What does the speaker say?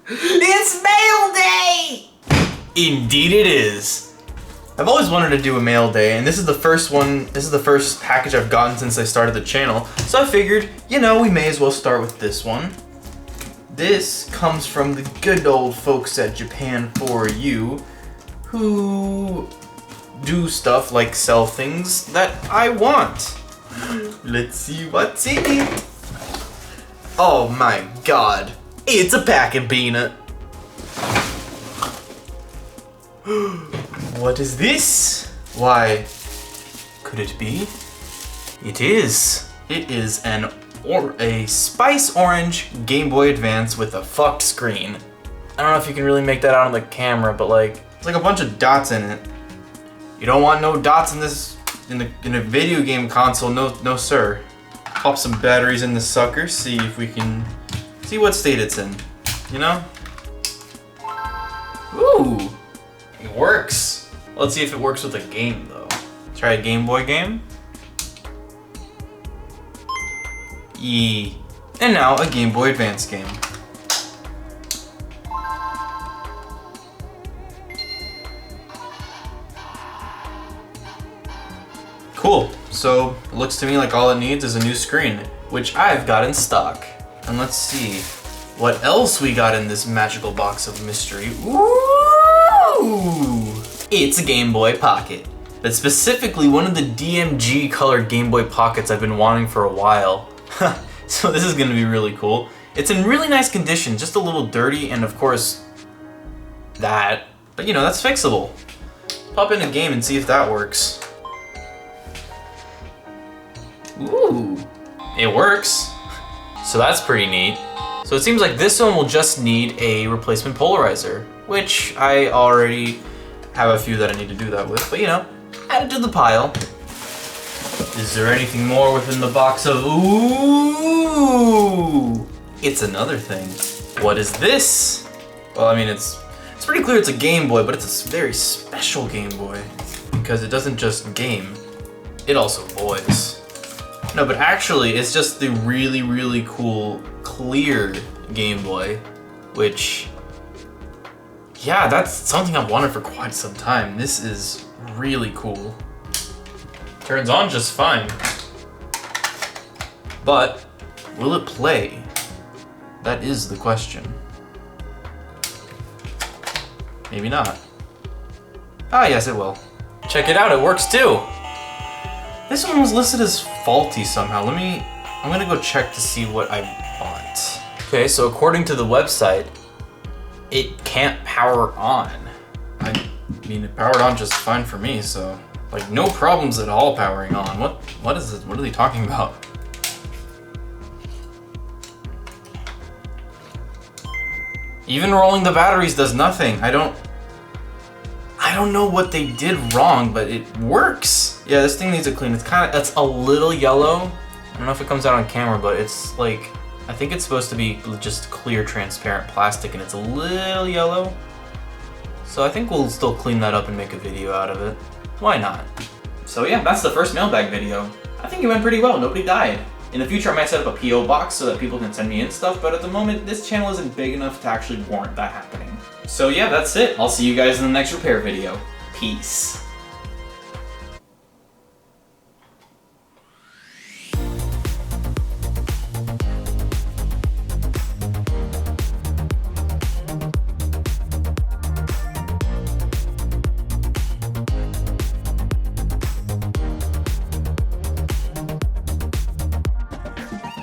It's mail day! Indeed it is. I've always wanted to do a mail day, and this is the first one, this is the first package I've gotten since I started the channel. So I figured, you know, we may as well start with this one. This comes from the good old folks at Japan for You, who do stuff like sell things that I want. Let's see what's in it. Oh my god. It's a packing peanut. What is this? Why, could it be? It is. It is a spice orange Game Boy Advance with a fucked screen. I don't know if you can really make that out on the camera, but like, it's like a bunch of dots in it. You don't want no dots in this, in a video game console, no sir. Pop some batteries in this sucker, see if we can, see what state it's in, you know? Ooh, it works. Let's see if it works with a game though. Try a Game Boy game. And now a Game Boy Advance game. Cool, so it looks to me like all it needs is a new screen, which I've got in stock. And let's see what else we got in this magical box of mystery. Ooh! It's a Game Boy Pocket. But specifically one of the DMG colored Game Boy Pockets I've been wanting for a while. So this is gonna be really cool. It's in really nice condition, just a little dirty, and of course, that. But you know, that's fixable. Pop in a game and see if that works. Ooh, it works. So that's pretty neat. So it seems like this one will just need a replacement polarizer, which I already have a few that I need to do that with, but you know, add it to the pile. Is there anything more within the box of, ooh, it's another thing. What is this? Well, I mean, it's pretty clear it's a Game Boy, but it's a very special Game Boy because it doesn't just game, it also boys. No, but actually it's just the really, really cool clear Game Boy, which, yeah, that's something I've wanted for quite some time. This is really cool. Turns on just fine. But will it play? That is the question. Maybe not. Ah, yes, it will. Check it out, it works too. This one was listed as faulty somehow. I'm gonna go check to see what I bought. Okay, so according to the website, it can't power on. I mean, it powered on just fine for me, so like no problems at all powering on. What is it? What are they talking about? Even rolling the batteries does nothing. I don't know what they did wrong, but it works. Yeah, this thing needs a clean. It's a little yellow. I don't know if it comes out on camera, but it's like, I think it's supposed to be just clear, transparent plastic, and it's a little yellow. So I think we'll still clean that up and make a video out of it. Why not? So yeah, that's the first mailbag video. I think it went pretty well, nobody died. In the future I might set up a PO box so that people can send me in stuff, but at the moment this channel isn't big enough to actually warrant that happening. So yeah, that's it. I'll see you guys in the next repair video. Peace.